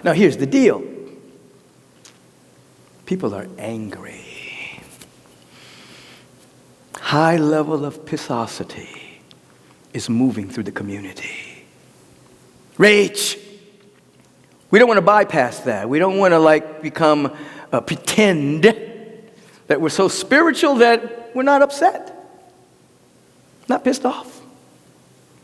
Now here's the deal. People are angry. High level of pissosity is moving through the community. Rage. We don't want to bypass that. We don't want to become pretend that we're so spiritual that we're not upset, not pissed off,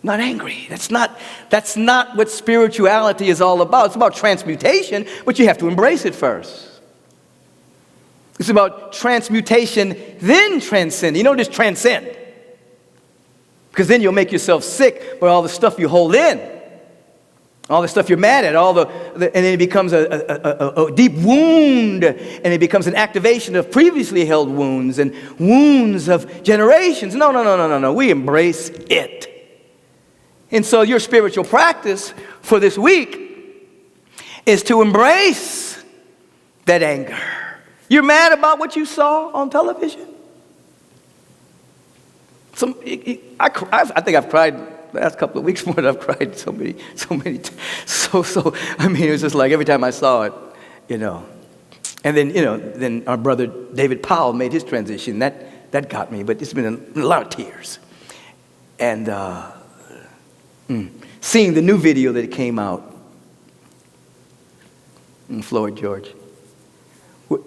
not angry. That's not what spirituality is all about. It's about transmutation, but you have to embrace it first. It's about transmutation, then transcend. You don't just transcend, because then you'll make yourself sick by all the stuff you hold in, all the stuff you're mad at, and then it becomes a deep wound, and it becomes an activation of previously held wounds and wounds of generations. No. We embrace it. And so your spiritual practice for this week is to embrace that anger. You're mad about what you saw on television? I think I've cried the last couple of weeks more than I've cried so many I mean, it was just like every time I saw it, And then our brother David Powell made his transition. That got me, but it's been a lot of tears. And seeing the new video that came out in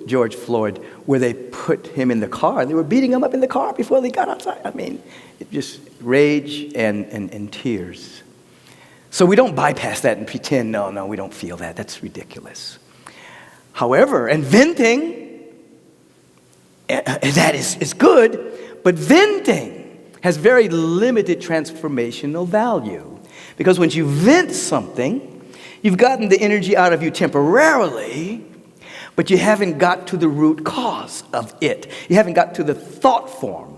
George Floyd, where they put him in the car. They were beating him up in the car before they got outside. I mean, it just rage and tears. So we don't bypass that and pretend, no, we don't feel that. That's ridiculous. However, and venting, that is good, but venting has very limited transformational value. Because when you vent something, you've gotten the energy out of you temporarily, but you haven't got to the root cause of it. You haven't got to the thought form.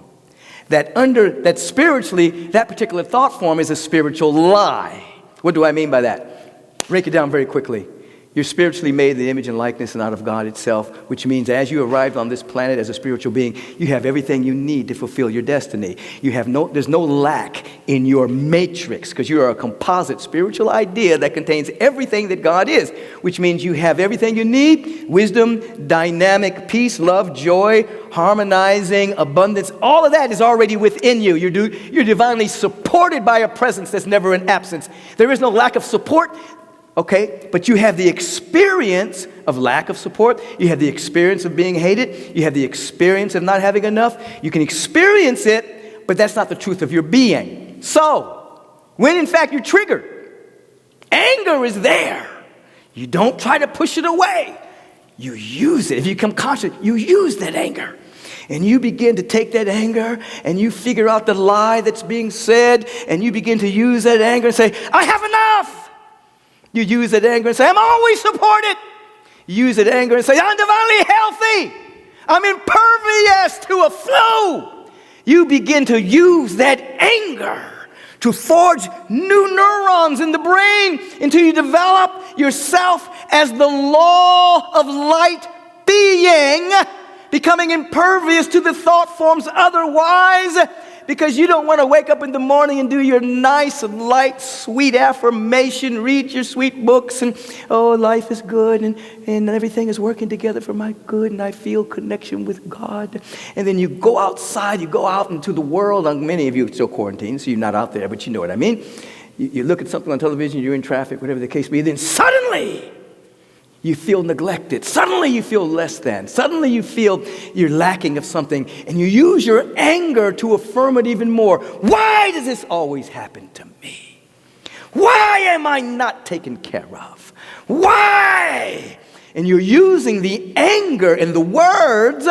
That spiritually, that particular thought form is a spiritual lie. What do I mean by that? Break it down very quickly. You're spiritually made in the image and likeness and out of God itself, which means as you arrived on this planet as a spiritual being, you have everything you need to fulfill your destiny. There's no lack in your matrix, because you are a composite spiritual idea that contains everything that God is, which means you have everything you need: wisdom, dynamic, peace, love, joy, harmonizing, abundance. All of that is already within you. You're divinely supported by a presence that's never in absence. There is no lack of support. Okay, but you have the experience of lack of support. You have the experience of being hated. You have the experience of not having enough. You can experience it, but that's not the truth of your being. So, when in fact you're triggered, anger is there. You don't try to push it away. You use it. If you become conscious, you use that anger. And you begin to take that anger and you figure out the lie that's being said, and you begin to use that anger and say, I have enough. You use that anger and say, I'm always supported. You use that anger and say, I'm divinely healthy. I'm impervious to a flu. You begin to use that anger to forge new neurons in the brain until you develop yourself as the law of light being, becoming impervious to the thought forms otherwise, because you don't want to wake up in the morning and do your nice, light, sweet affirmation, read your sweet books, and, oh, life is good, and everything is working together for my good, and I feel connection with God. And then you go outside, you go out into the world. Many of you are still quarantined, so you're not out there, but you know what I mean. You look at something on television, you're in traffic, whatever the case may be, then suddenly you feel neglected. Suddenly you feel less than. Suddenly you feel you're lacking of something, and you use your anger to affirm it even more. Why does this always happen to me? Why am I not taken care of? Why? And you're using the anger and the words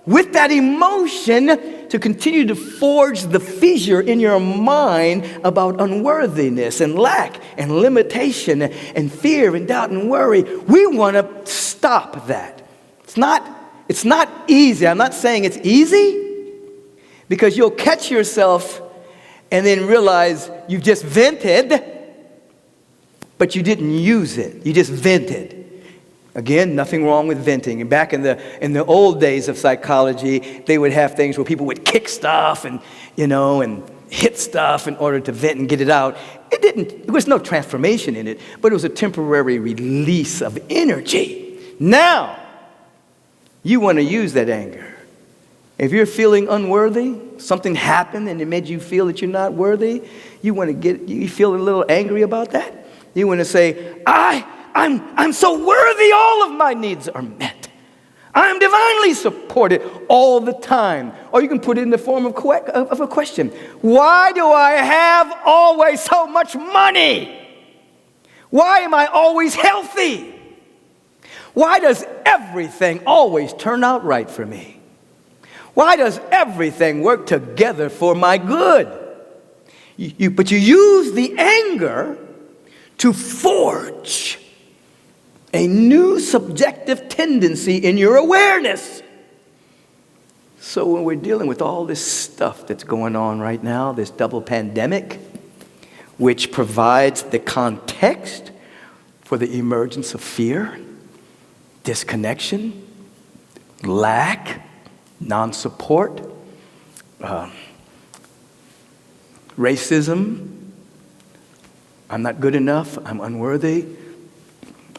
with that emotion to continue to forge the fissure in your mind about unworthiness and lack and limitation and fear and doubt and worry. We want to stop that. It's not easy. I'm not saying it's easy, because you'll catch yourself and then realize you've just vented, but you didn't use it. You just vented. Again, nothing wrong with venting. And back in the old days of psychology, they would have things where people would kick stuff and hit stuff in order to vent and get it out. There was no transformation in it, but it was a temporary release of energy. Now, you want to use that anger. If you're feeling unworthy, something happened and it made you feel that you're not worthy, you feel a little angry about that. You want to say, I'm so worthy, all of my needs are met. I'm divinely supported all the time. Or you can put it in the form of a question. Why do I have always so much money? Why am I always healthy? Why does everything always turn out right for me? Why does everything work together for my good? But you use the anger to forge a new subjective tendency in your awareness. So when we're dealing with all this stuff that's going on right now, this double pandemic, which provides the context for the emergence of fear, disconnection, lack, non-support, racism, I'm not good enough, I'm unworthy,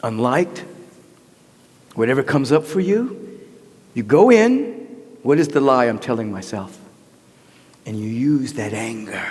unliked, whatever comes up for you, you go in, what is the lie I'm telling myself? And you use that anger